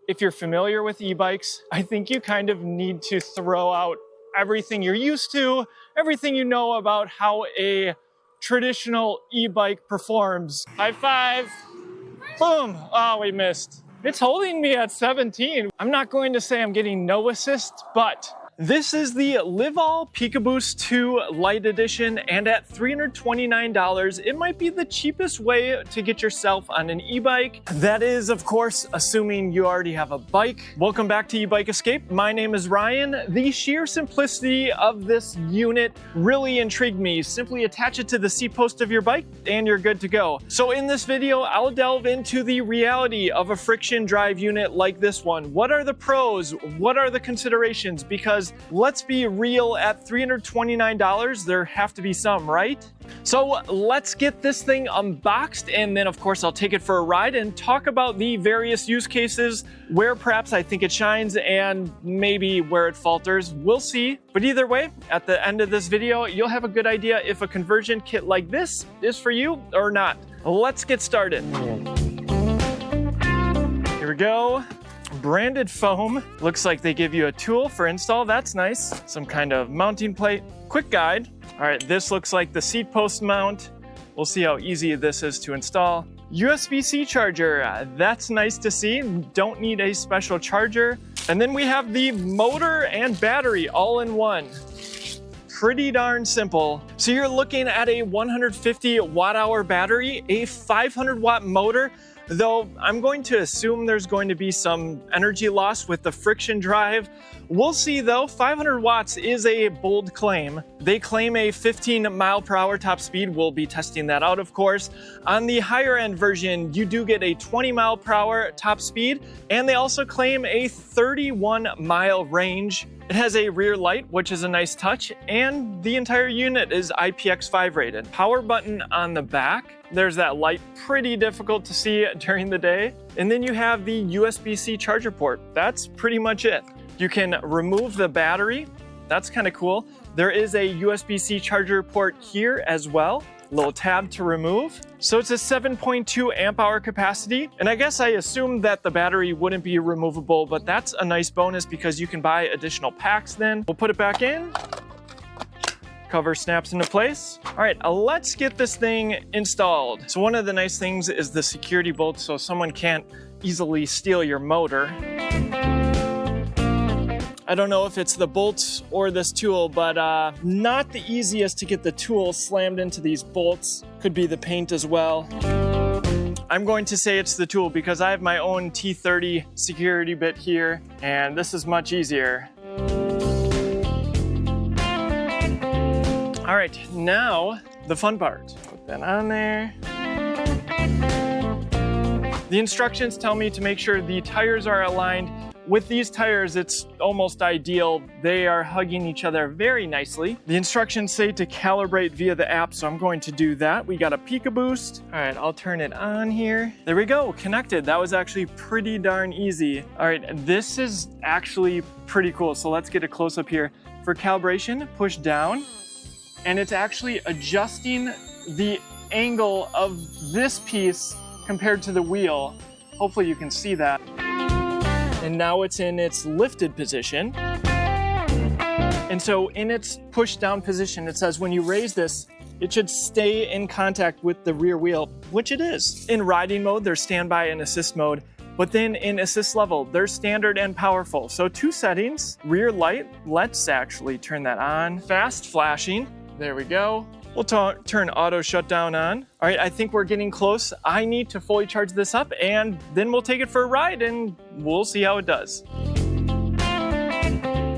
if you're familiar with e-bikes, I think you kind of need to throw out everything you're used to, everything you know about how a traditional e-bike performs. High five. Boom. Oh, we missed. It's holding me at 17. I'm not going to say I'm getting no assist, but this is the LIVALL PikaBoost 2 Lite Edition, and at $329, it might be the cheapest way to get yourself on an e-bike. That is, of course, assuming you already have a bike. Welcome back to eBike Escape. My name is Ryan. The sheer simplicity of this unit really intrigued me. Simply attach it to the seat post of your bike and you're good to go. So in this video, I'll delve into the reality of a friction drive unit like this one. What are the pros? What are the considerations? Because let's be real, at $329, there have to be some, right? So let's get this thing unboxed, and then of course I'll take it for a ride and talk about the various use cases, where perhaps I think it shines and maybe where it falters. We'll see. But either way, at the end of this video, you'll have a good idea if a conversion kit like this is for you or not. Let's get started. Here we go. Branded foam. Looks like they give you a tool for install. That's nice. Some kind of mounting plate. Quick guide. All right, this looks like the seat post mount. We'll see how easy this is to install. USB-C charger. That's nice to see. Don't need a special charger. And then we have the motor and battery all in one. Pretty darn simple. So you're looking at a 150 watt-hour battery, a 500 watt motor, though I'm going to assume there's going to be some energy loss with the friction drive. We'll see though. 500 watts is a bold claim. They claim a 15 mile per hour top speed. We'll be testing that out, of course. On the higher end version, you do get a 20 mile per hour top speed, and they also claim a 31 mile range. It has a rear light, which is a nice touch, and the entire unit is IPX5 rated. Power button on the back. There's that light, pretty difficult to see during the day. And then you have the USB-C charger port. That's pretty much it. You can remove the battery. That's kind of cool. There is a USB-C charger port here as well. Little tab to remove. So it's a 7.2 amp hour capacity. And I guess I assumed that the battery wouldn't be removable, but that's a nice bonus because you can buy additional packs then. We'll put it back in. Cover snaps into place. All right, let's get this thing installed. So one of the nice things is the security bolt, so someone can't easily steal your motor. I don't know if it's the bolts or this tool, but not the easiest to get the tool slammed into these bolts. Could be the paint as well. I'm going to say it's the tool because I have my own T30 security bit here, and this is much easier. All right, now the fun part. Put that on there. The instructions tell me to make sure the tires are aligned. With these tires, it's almost ideal. They are hugging each other very nicely. The instructions say to calibrate via the app, so I'm going to do that. We got a PikaBoost. All right, I'll turn it on here. There we go, connected. That was actually pretty darn easy. All right, this is actually pretty cool. So let's get a close up here. For calibration, push down, and it's actually adjusting the angle of this piece compared to the wheel. Hopefully you can see that. And now it's in its lifted position. And so in its push down position, it says when you raise this, it should stay in contact with the rear wheel, which it is. In riding mode, there's standby and assist mode, but then in assist level, there's standard and powerful. So two settings, rear light, let's actually turn that on. Fast flashing, there we go. We'll turn auto shutdown on. All right, I think we're getting close. I need to fully charge this up and then we'll take it for a ride and we'll see how it does.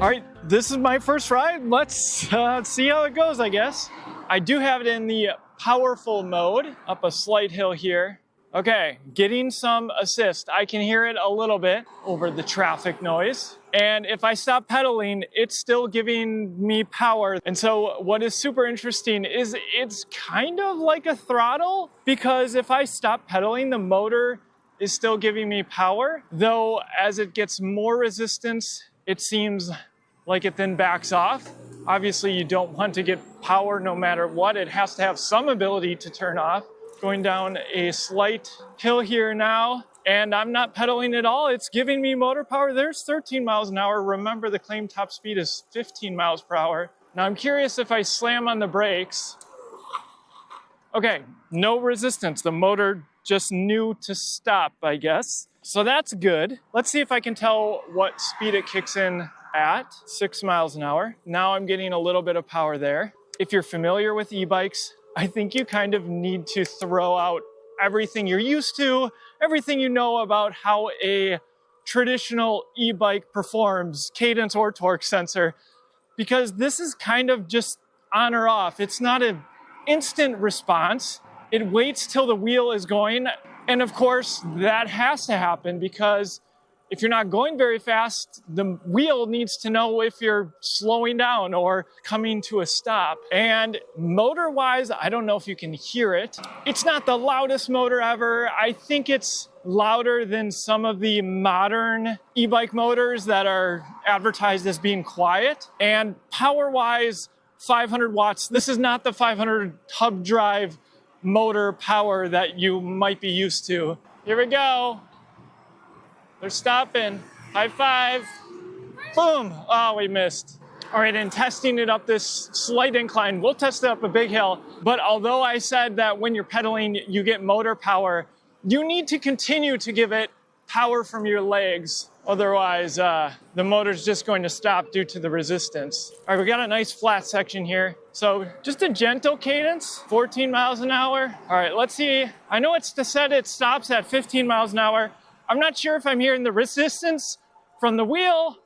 All right, this is my first ride. Let's see how it goes, I guess. I do have it in the powerful mode, up a slight hill here. Okay, getting some assist. I can hear it a little bit over the traffic noise. And if I stop pedaling, it's still giving me power. And so what is super interesting is it's kind of like a throttle, because if I stop pedaling, the motor is still giving me power. Though as it gets more resistance, it seems like it then backs off. Obviously, you don't want to get power no matter what. It has to have some ability to turn off. Going down a slight hill here now. and I'm not pedaling at all. It's giving me motor power. There's 13 miles an hour. Remember, the claim top speed is 15 miles per hour. Now I'm curious if I slam on the brakes. Okay, no resistance. The motor just knew to stop, I guess. So that's good. Let's see if I can tell what speed it kicks in at. 6 miles an hour. Now I'm getting a little bit of power there. If you're familiar with e-bikes, I think you kind of need to throw out everything you're used to, everything you know about how a traditional e-bike performs, cadence or torque sensor, because this is kind of just on or off. It's not an instant response. It waits till the wheel is going. And of course, that has to happen because if you're not going very fast, the wheel needs to know if you're slowing down or coming to a stop. And motor-wise, I don't know if you can hear it. It's not the loudest motor ever. I think it's louder than some of the modern e-bike motors that are advertised as being quiet. And power-wise, 500 watts. This is not the 500 hub drive motor power that you might be used to. Here we go. They're stopping. High five. Boom. Oh, we missed. All right, and testing it up this slight incline. We'll test it up a big hill. But although I said that when you're pedaling, you get motor power, you need to continue to give it power from your legs. Otherwise, the motor's just going to stop due to the resistance. All right, we got a nice flat section here. So just a gentle cadence, 14 miles an hour. All right, let's see. I know it's said it stops at 15 miles an hour. I'm not sure if I'm hearing the resistance from the wheel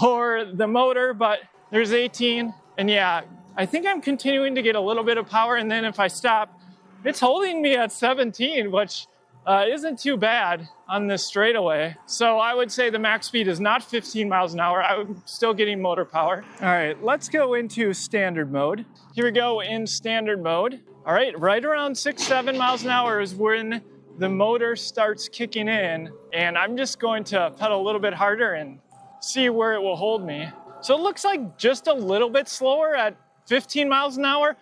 or the motor, but there's 18. And yeah, I think I'm continuing to get a little bit of power. And then if I stop, it's holding me at 17, which isn't too bad on this straightaway. So I would say the max speed is not 15 miles an hour. I'm still getting motor power. All right, let's go into standard mode. Here we go in standard mode. All right, right around 6-7 miles an hour is when the motor starts kicking in, and I'm just going to pedal a little bit harder and see where it will hold me. So it looks like just a little bit slower at 15 miles an hour.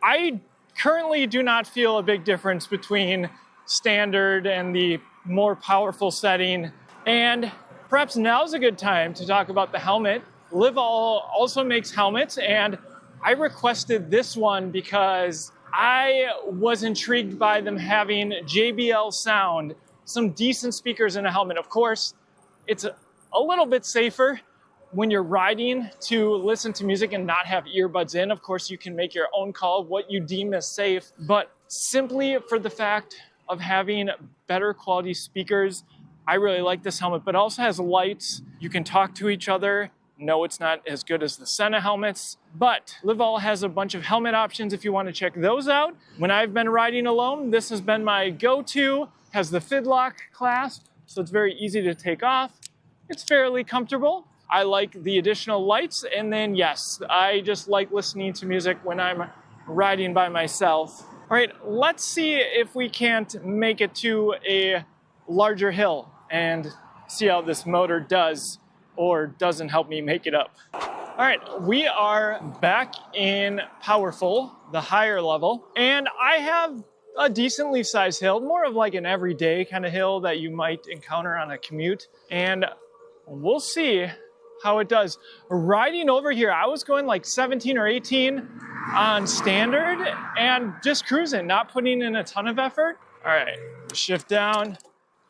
I currently do not feel a big difference between standard and the more powerful setting. And perhaps now's a good time to talk about the helmet. LIVALL also makes helmets, and I requested this one because I was intrigued by them having JBL sound, some decent speakers in a helmet. Of course, it's a little bit safer when you're riding to listen to music and not have earbuds in. Of course, you can make your own call of what you deem as safe, but simply for the fact of having better quality speakers, I really like this helmet, but it also has lights. You can talk to each other. No, it's not as good as the Senna helmets, but LIVALL has a bunch of helmet options if you want to check those out. When I've been riding alone, this has been my go-to. Has the Fidlock clasp, so it's very easy to take off. It's fairly comfortable. I like the additional lights, and then yes, I just like listening to music when I'm riding by myself. All right, let's see if we can't make it to a larger hill and see how this motor does or doesn't help me make it up. All right, we are back in Powerful, the higher level, and I have a decently sized hill, more of like an everyday kind of hill that you might encounter on a commute, and we'll see how it does. Riding over here, I was going like 17 or 18 on standard and just cruising, not putting in a ton of effort. All right, shift down.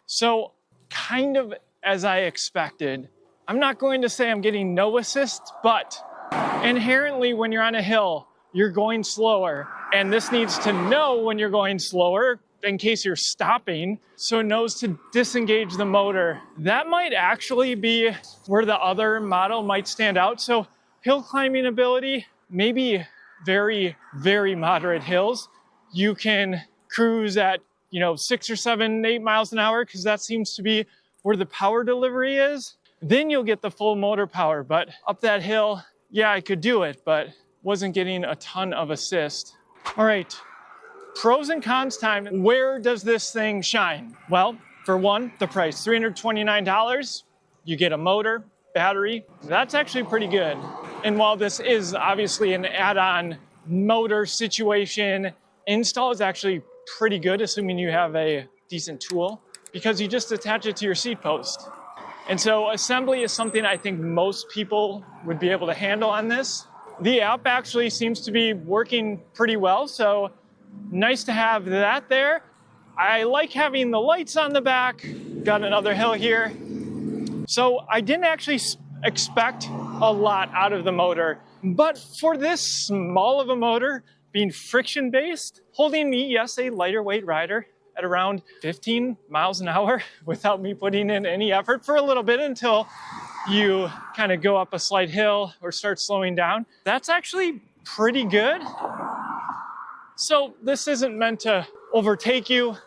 So kind of as I expected. I'm not going to say I'm getting no assist, but inherently when you're on a hill, you're going slower. And this needs to know when you're going slower in case you're stopping, so it knows to disengage the motor. That might actually be where the other model might stand out. So hill climbing ability, maybe very, very moderate hills. You can cruise at 6 or 7, 8 miles an hour because that seems to be where the power delivery is. Then you'll get the full motor power, but up that hill, yeah, I could do it, but wasn't getting a ton of assist. All right, pros and cons time. Where does this thing shine? Well, for one, the price, $329. You get a motor, battery. That's actually pretty good. And while this is obviously an add-on motor situation, install is actually pretty good, assuming you have a decent tool. because you just attach it to your seat post. And so assembly is something I think most people would be able to handle on this. The app actually seems to be working pretty well, so nice to have that there. I like having the lights on the back. Got another hill here. So I didn't actually expect a lot out of the motor, but for this small of a motor, being friction-based, holding me, yes, a lighter weight rider at around 15 miles an hour without me putting in any effort for a little bit until you kind of go up a slight hill or start slowing down. That's actually pretty good. So this isn't meant to overtake you.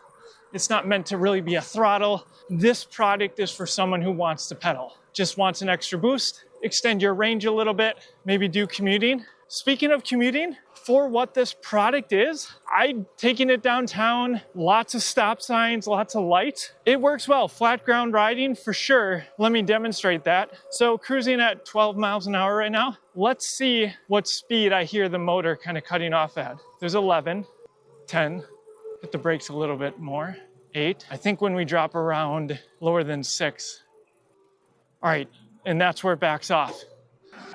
It's not meant to really be a throttle. This product is for someone who wants to pedal, just wants an extra boost, extend your range a little bit, maybe do commuting. Speaking of commuting, for what this product is, I'm taking it downtown, lots of stop signs, lots of lights. It works well, flat ground riding for sure. Let me demonstrate that. So cruising at 12 miles an hour right now. Let's see what speed I hear the motor kind of cutting off at. There's 11, 10, hit the brakes a little bit more, 8. I think when we drop around lower than 6. All right, and that's where it backs off.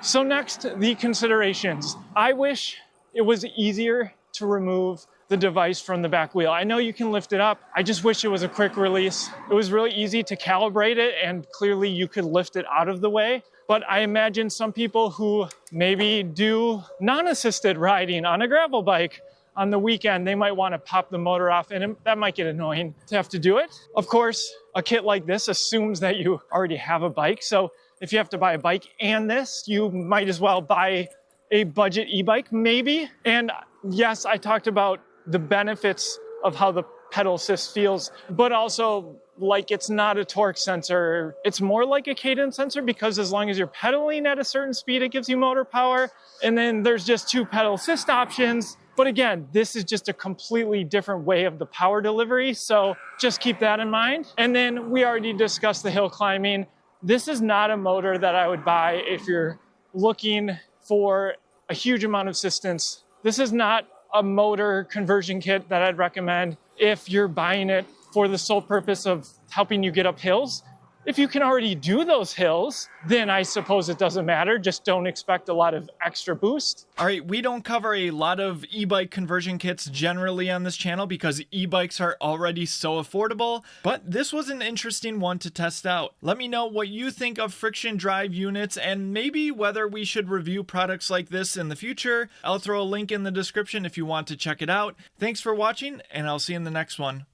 So next, the considerations. I wish it was easier to remove the device from the back wheel. I know you can lift it up. I just wish it was a quick release. It was really easy to calibrate it, and clearly you could lift it out of the way. But I imagine some people who maybe do non-assisted riding on a gravel bike on the weekend, they might want to pop the motor off, and that might get annoying to have to do it. Of course, a kit like this assumes that you already have a bike. So if you have to buy a bike and this, you might as well buy a budget e-bike, maybe. And yes, I talked about the benefits of how the pedal assist feels, but also like it's not a torque sensor. It's more like a cadence sensor, because as long as you're pedaling at a certain speed, it gives you motor power. And then there's just 2 pedal assist options. But again, this is just a completely different way of the power delivery. So just keep that in mind. And then we already discussed the hill climbing. This is not a motor that I would buy if you're looking for a huge amount of assistance. This is not a motor conversion kit that I'd recommend if you're buying it for the sole purpose of helping you get up hills. If you can already do those hills, then I suppose it doesn't matter. Just don't expect a lot of extra boost. All right, we don't cover a lot of e-bike conversion kits generally on this channel because e-bikes are already so affordable, but this was an interesting one to test out. Let me know what you think of friction drive units and maybe whether we should review products like this in the future. I'll throw a link in the description if you want to check it out. Thanks for watching, and I'll see you in the next one.